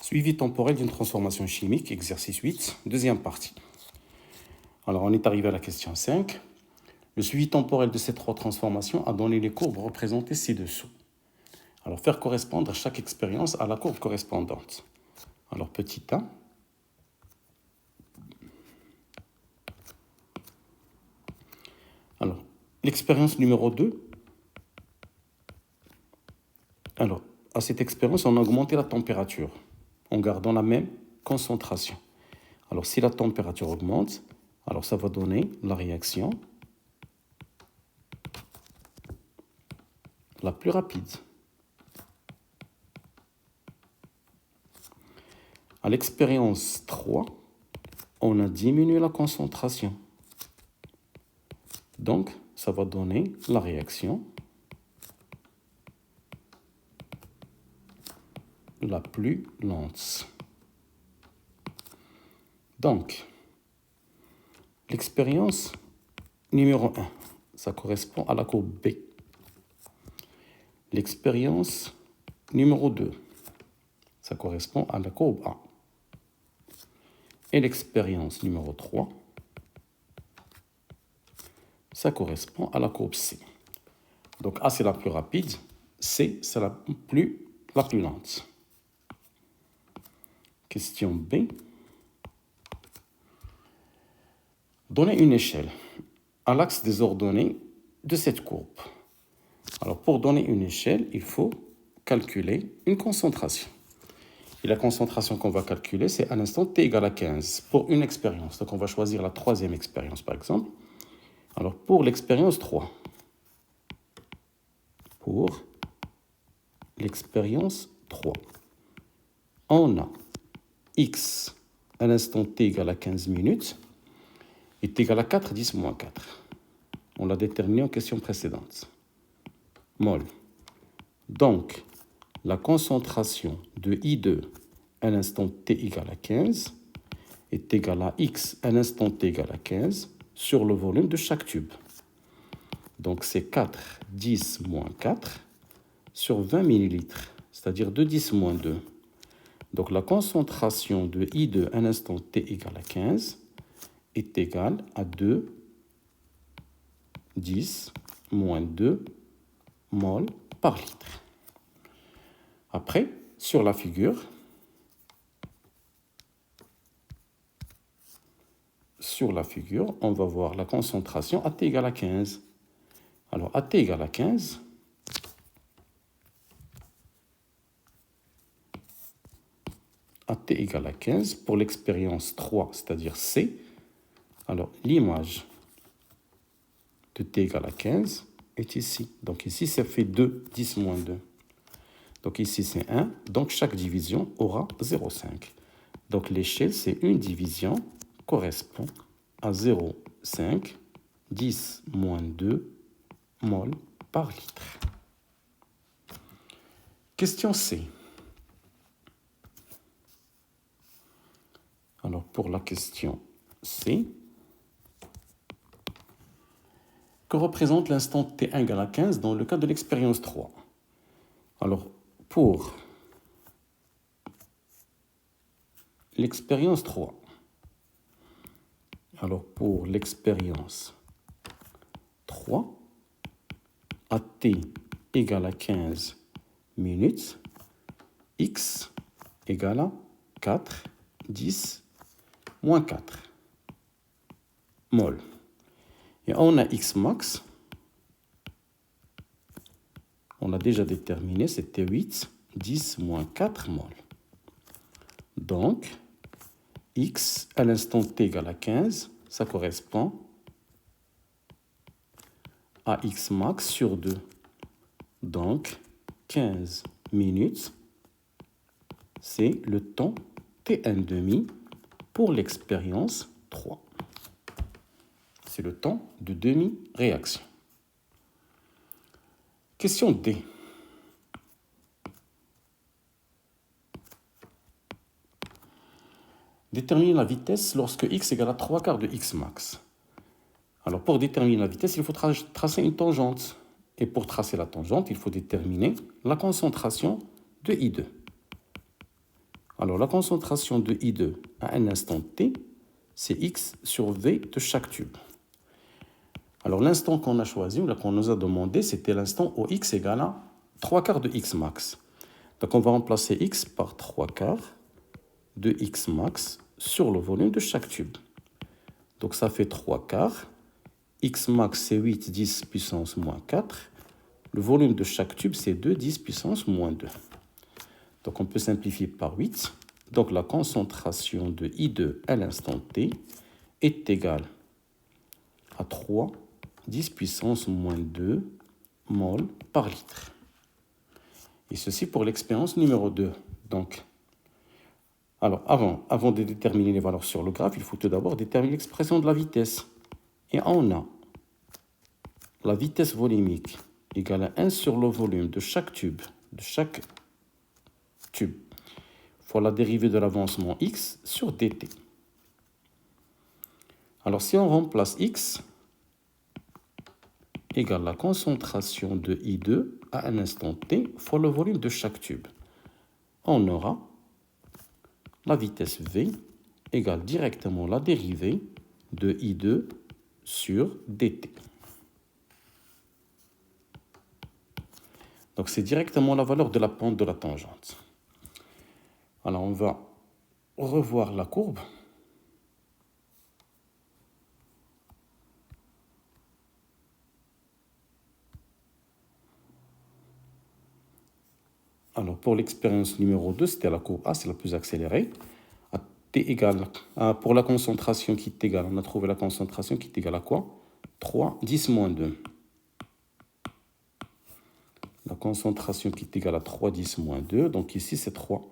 Suivi temporel d'une transformation chimique, exercice 8, deuxième partie. Alors, on est arrivé à la question 5. Le suivi temporel de ces trois transformations a donné les courbes représentées ci-dessous. Alors, faire correspondre chaque expérience à la courbe correspondante. Alors, petit a. Alors, l'expérience numéro 2. Alors, à cette expérience, on a augmenté la température en gardant la même concentration. Alors, si la température augmente, alors ça va donner la réaction la plus rapide. À l'expérience 3, on a diminué la concentration. Donc, ça va donner la réaction la plus lente. Donc, l'expérience numéro 1, ça correspond à la courbe B. L'expérience numéro 2, ça correspond à la courbe A. Et l'expérience numéro 3, ça correspond à la courbe C. Donc A, c'est la plus rapide. C, c'est la plus lente. Question B. Donnez une échelle à l'axe des ordonnées de cette courbe. Alors, pour donner une échelle, il faut calculer une concentration. Et la concentration qu'on va calculer, c'est à l'instant t égale à 15 pour une expérience. Donc, on va choisir la troisième expérience, par exemple. Alors, pour l'expérience 3, on a x à l'instant t égale à 15 minutes est égal à 4, 10 moins 4. On l'a déterminé en question précédente. Mol. Donc, la concentration de I2 à l'instant t égale à 15 est égale à x à l'instant t égale à 15 sur le volume de chaque tube. Donc, c'est 4, 10 moins 4 sur 20 millilitres, c'est-à-dire 2, 10 moins 2. Donc, la concentration de I2 à l'instant t égale à 15 est égale à 2, 10 moins 2 mol par litre. Après, sur la figure, on va voir la concentration à t égale à 15. Alors, à t égale à 15, pour l'expérience 3, c'est-à-dire C, alors l'image de t égale à 15 est ici. Donc ici, ça fait 2, 10 moins 2. Donc ici, c'est 1. Donc chaque division aura 0,5. Donc l'échelle, c'est une division correspond à 0,5, 10 moins 2 mol par litre. Question C. Alors pour la question C, que représente l'instant t1 égale à 15 dans le cas de l'expérience 3? Alors, pour l'expérience 3, à t égale à 15 minutes, x égale à 4, 10, moins 4 mol. Et on a x max, on l'a déjà déterminé, c'était 8, 10 moins 4 mol. Donc, x à l'instant t égale à 15, ça correspond à x max sur 2. Donc, 15 minutes, c'est le temps t1,5 pour l'expérience 3. C'est le temps de demi-réaction. Question D. Déterminer la vitesse lorsque x égale à 3 quarts de x max. Alors, pour déterminer la vitesse, il faut tracer une tangente. Et pour tracer la tangente, il faut déterminer la concentration de I2. Alors, la concentration de I2 à un instant t, c'est X sur V de chaque tube. Alors, l'instant qu'on a choisi, ou qu'on nous a demandé, c'était l'instant où X égale à 3/4 de X max. Donc, on va remplacer X par 3/4 de X max sur le volume de chaque tube. Donc, ça fait 3/4. X max, c'est 8, 10 puissance moins 4. Le volume de chaque tube, c'est 2, 10 puissance moins 2. Donc, on peut simplifier par 8. Donc, la concentration de I2 à l'instant t est égale à 3, 10 puissance moins 2 mol par litre. Et ceci pour l'expérience numéro 2. Donc, alors, avant de déterminer les valeurs sur le graphe, il faut tout d'abord déterminer l'expression de la vitesse. Et on a la vitesse volumique égale à 1 sur le volume de chaque tube, fois la dérivée de l'avancement x sur dt. Alors, si on remplace x égale la concentration de I2 à un instant t fois le volume de chaque tube, on aura la vitesse v égale directement la dérivée de I2 sur dt. Donc, c'est directement la valeur de la pente de la tangente. Alors, on va revoir la courbe. Alors, pour l'expérience numéro 2, c'était la courbe A, c'est la plus accélérée. À t égale, pour la concentration qui est égale, on a trouvé la concentration qui est égale à quoi? 3, 10 moins 2. La concentration qui est égale à 3, 10 moins 2. Donc ici, c'est 3.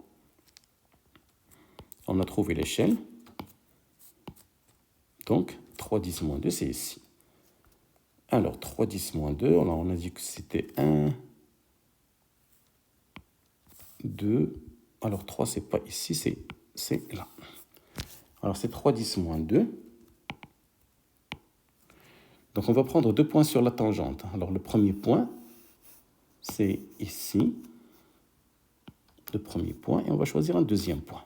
On a trouvé l'échelle. Donc, 3, 10 moins 2, c'est ici. Alors, 3, 10 moins 2, on a dit que c'était 1, 2. Alors, 3, c'est pas ici, c'est là. Alors, c'est 3, 10 moins 2. Donc, on va prendre 2 points sur la tangente. Alors, le premier point, c'est ici. Le premier point, et on va choisir un deuxième point.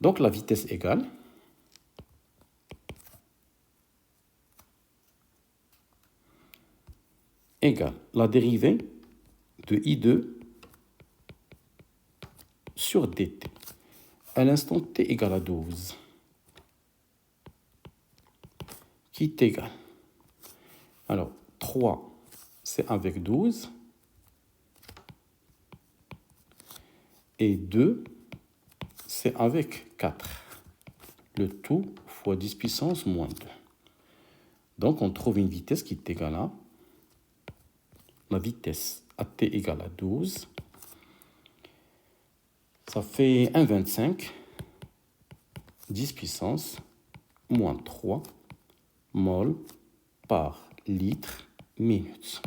Donc, la vitesse égale la dérivée de I2 sur dt. À l'instant t égale à 12, qui est égal. Alors, 3, c'est avec 12. Et 2, c'est avec 4. Le tout fois 10 puissance moins 2. Donc, on trouve une vitesse qui est égale à la vitesse à t égale à 12. Ça fait 1,25. 10 puissance moins 3 mol par litre minute.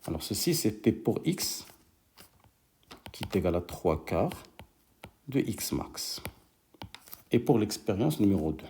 Alors, ceci, c'était pour x qui est égal à 3/4 de x max. Et pour l'expérience numéro 2.